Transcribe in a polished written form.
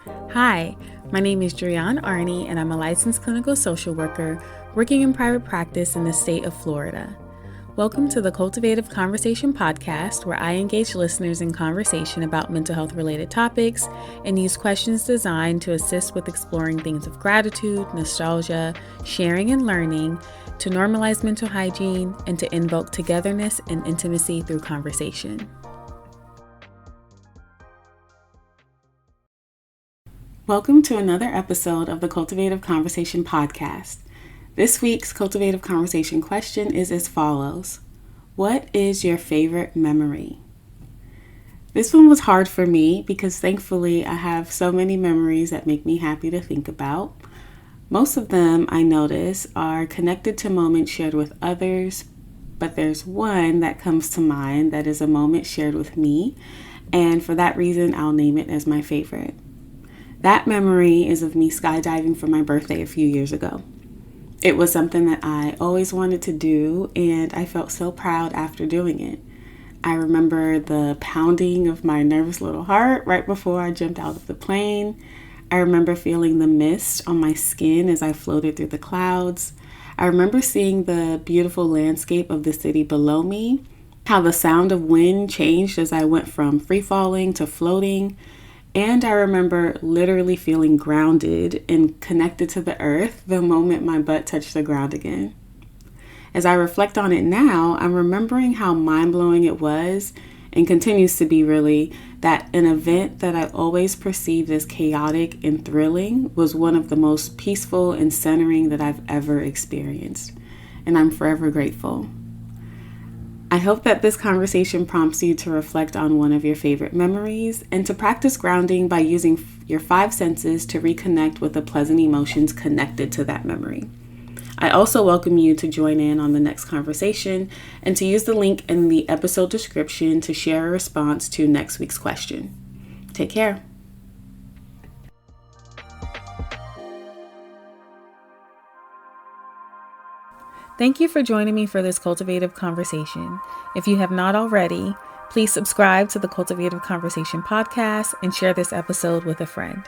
Hi, my name is Julianne Arney, and I'm a licensed clinical social worker working in private practice in the state of Florida. Welcome to the Cultivative Conversation podcast, where I engage listeners in conversation about mental health related topics and use questions designed to assist with exploring themes of gratitude, nostalgia, sharing and learning, to normalize mental hygiene, and to invoke togetherness and intimacy through conversation. Welcome to another episode of the Cultivative Conversation podcast. This week's Cultivative Conversation question is as follows. What is your favorite memory? This one was hard for me because thankfully I have so many memories that make me happy to think about. Most of them, I notice, are connected to moments shared with others, but there's one that comes to mind that is a moment shared with me, and for that reason I'll name it as my favorite. That memory is of me skydiving for my birthday a few years ago. It was something that I always wanted to do, and I felt so proud after doing it. I remember the pounding of my nervous little heart right before I jumped out of the plane. I remember feeling the mist on my skin as I floated through the clouds. I remember seeing the beautiful landscape of the city below me, how the sound of wind changed as I went from free falling to floating. And I remember literally feeling grounded and connected to the earth the moment my butt touched the ground again. As I reflect on it now, I'm remembering how mind-blowing it was, and continues to be really, that an event that I always perceived as chaotic and thrilling was one of the most peaceful and centering that I've ever experienced. And I'm forever grateful. I hope that this conversation prompts you to reflect on one of your favorite memories and to practice grounding by using your 5 senses to reconnect with the pleasant emotions connected to that memory. I also welcome you to join in on the next conversation and to use the link in the episode description to share a response to next week's question. Take care. Thank you for joining me for this cultivative conversation. If you have not already, please subscribe to the Cultivative Conversation podcast and share this episode with a friend.